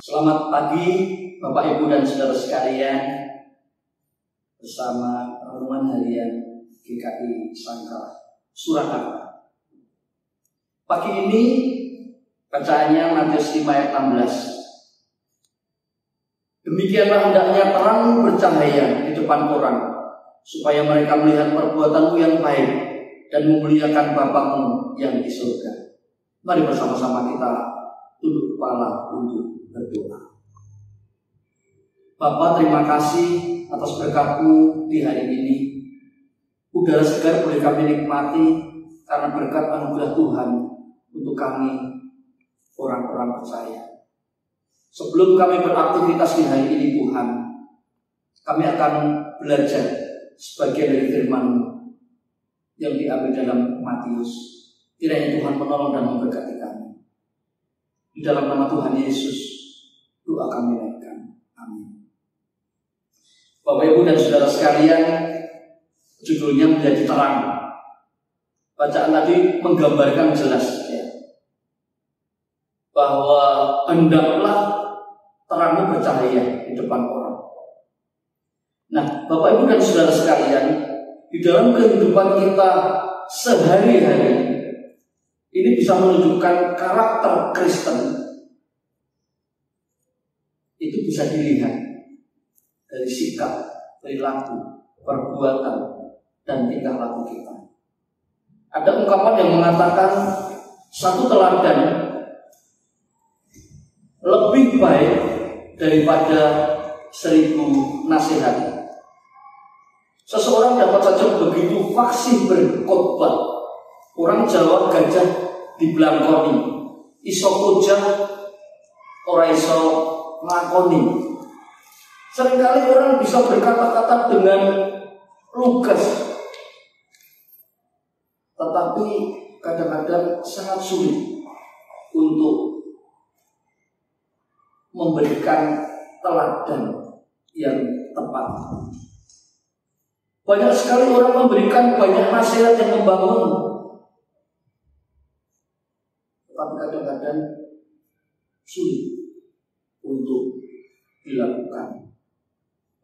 Selamat pagi Bapak Ibu dan Saudara sekalian, bersama renungan harian GKI Sangkala Surakarta. Pagi ini bacaannya Matius 5 ayat 16. Demikianlah hendaknya terang bercahaya di depan orang, supaya mereka melihat perbuatanmu yang baik dan memuliakan Bapamu yang di surga. Mari bersama-sama kita tunduk kepala untuk berdoa. Bapa, terima kasih atas berkat-Mu di hari ini. Udara segar boleh kami nikmati karena berkat anugerah Tuhan untuk kami orang-orang percaya. Sebelum kami beraktivitas di hari ini Tuhan, kami akan belajar sebagian dari firman-Mu yang diambil dalam Matius. Kiranya Tuhan menolong dan memberkati kami. Di dalam nama Tuhan Yesus doa kami naikkan. Amin. Bapak Ibu dan Saudara sekalian, judulnya menjadi terang. Bacaan tadi menggambarkan jelas ya, bahwa hendaklah terangmu bercahaya di depan orang. Nah, Bapak Ibu dan Saudara sekalian, di dalam kehidupan kita sehari-hari ini bisa menunjukkan karakter Kristen. Itu bisa dilihat dari sikap, perilaku, perbuatan, dan tingkah laku kita. Ada ungkapan yang mengatakan satu teladan lebih baik daripada 1000 nasihat. Seseorang dapat saja begitu fasih berkhotbah. Orang Jawa gajah dibelangkoni, iso kujah ora iso nglakoni. Seringkali orang bisa berkata-kata dengan lugas, tetapi kadang-kadang sangat sulit untuk memberikan teladan yang tepat. Banyak sekali orang memberikan banyak nasihat yang membangun, tapi kadang-kadang sulit untuk dilakukan.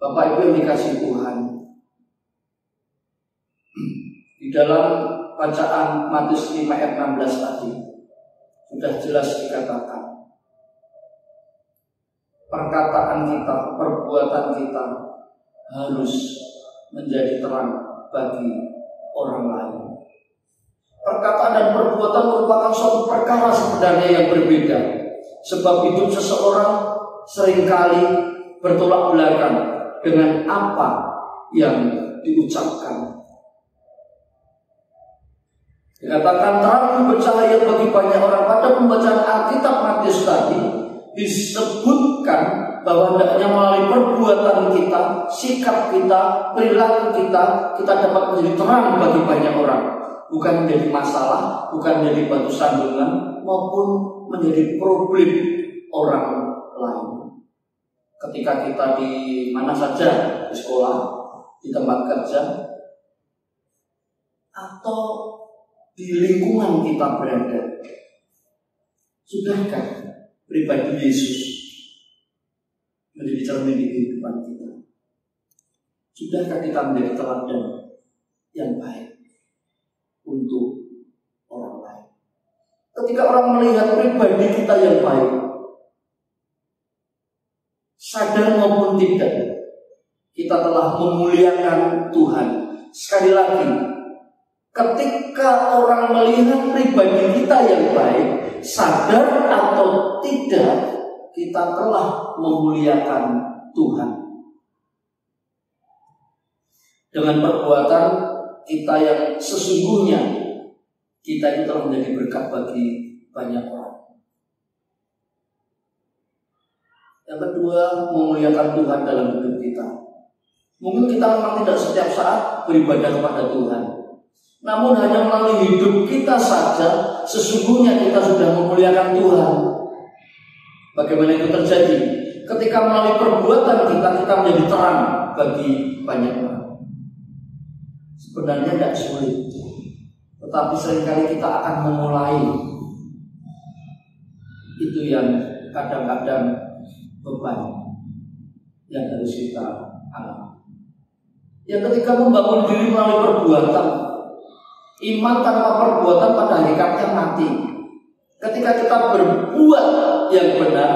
Bapak Ibu yang dikasihi Tuhan, di dalam bacaan Matius 5 ayat 16 tadi sudah jelas dikatakan, perkataan kita, perbuatan kita harus menjadi terang bagi orang lain. Perkataan dan perbuatan merupakan suatu perkara sebenarnya yang berbeda. Sebab hidup seseorang seringkali bertolak belakang dengan apa yang diucapkan. Dikatakan terang bercahaya bagi banyak orang. Pada pembacaan Alkitab Matius tadi disebutkan bahwa hendaknya melalui perbuatan kita, sikap kita, perilaku kita dapat menjadi terang bagi banyak orang. Bukan menjadi masalah, bukan menjadi batu sandungan, maupun menjadi problem orang lain. Ketika kita di mana saja, di sekolah, di tempat kerja, atau di lingkungan kita berada, sudahkah pribadi Yesus menjadi cermin di kehidupan kita? Sudahkah kita menjadi teladan yang baik untuk orang lain? Ketika orang melihat pribadi kita yang baik, sadar maupun tidak, kita telah memuliakan Tuhan. Sekali lagi, ketika orang melihat pribadi kita yang baik, sadar atau tidak, kita telah memuliakan Tuhan. Dengan perbuatan kita yang sesungguhnya, kita itu telah menjadi berkat bagi banyak orang. Yang kedua, memuliakan Tuhan dalam hidup kita. Mungkin kita memang tidak setiap saat beribadah kepada Tuhan, namun hanya melalui hidup kita saja sesungguhnya kita sudah memuliakan Tuhan. Bagaimana itu terjadi? Ketika melalui perbuatan kita menjadi terang bagi banyak orang. Sebenarnya tidak sulit, tetapi seringkali kita akan memulai itu yang kadang-kadang beban yang harus kita alami. Yang ketiga, membangun diri melalui perbuatan. Iman tanpa perbuatan pada hakikatnya mati. Ketika kita berbuat yang benar,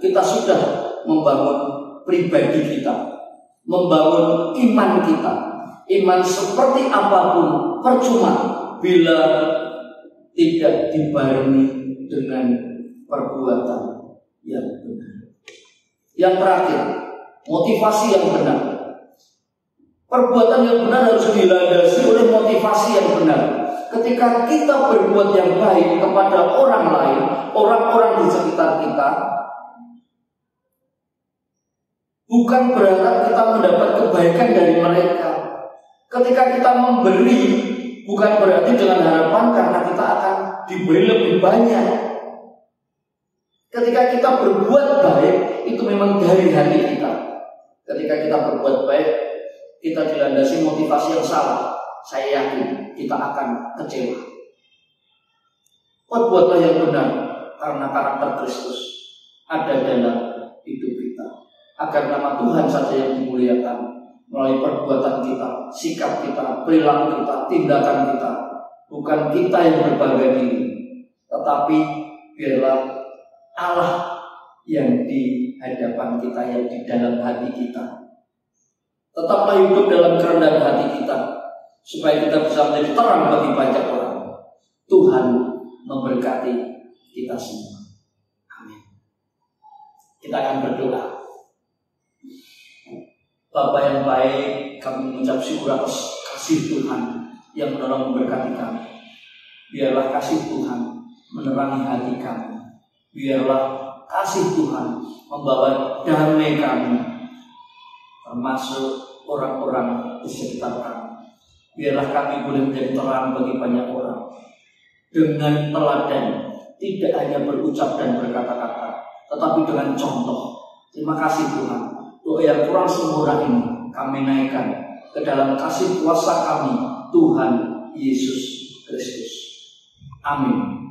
kita sudah membangun pribadi kita, membangun iman kita. Iman seperti apapun percuma bila tidak dibarengi dengan perbuatan yang benar. Yang terakhir, motivasi yang benar. Perbuatan yang benar harus dilandasi oleh motivasi yang benar. Ketika kita berbuat yang baik kepada orang lain, orang-orang di sekitar kita, bukan berharap kita mendapat kebaikan dari mereka. Ketika kita memberi, bukan berarti dengan harapan karena kita akan diberi lebih banyak. Ketika kita berbuat baik, itu memang dari hati kita. Ketika kita berbuat baik, kita dilandasi motivasi yang salah, saya yakin kita akan kecewa. Perbuatlah yang benar, karena karakter Kristus ada dalam hidup kita, agar nama Tuhan saja yang dimuliakan melalui perbuatan kita, sikap kita, perilaku kita, tindakan kita. Bukan kita yang berbangga diri, tetapi biarlah Allah yang di hadapan kita, yang di dalam hati kita. Tetaplah hidup dalam kerendahan hati kita, supaya kita bisa menjadi terang bagi banyak orang. Tuhan memberkati kita semua. Amin. Kita akan berdoa. Bapa yang baik, kami mengucap syukur atas kasih Tuhan yang menolong memberkati kami. Biarlah kasih Tuhan menerangi hati kami. Biarlah kasih Tuhan membawa damai kami, termasuk orang-orang di sekitar kami. Biarlah kami boleh menjadi terang bagi banyak orang dengan teladan, tidak hanya berucap dan berkata-kata, tetapi dengan contoh. Terima kasih Tuhan. Doa yang kurang sempurna ini kami naikkan ke dalam kasih kuasa kami, Tuhan Yesus Kristus. Amin.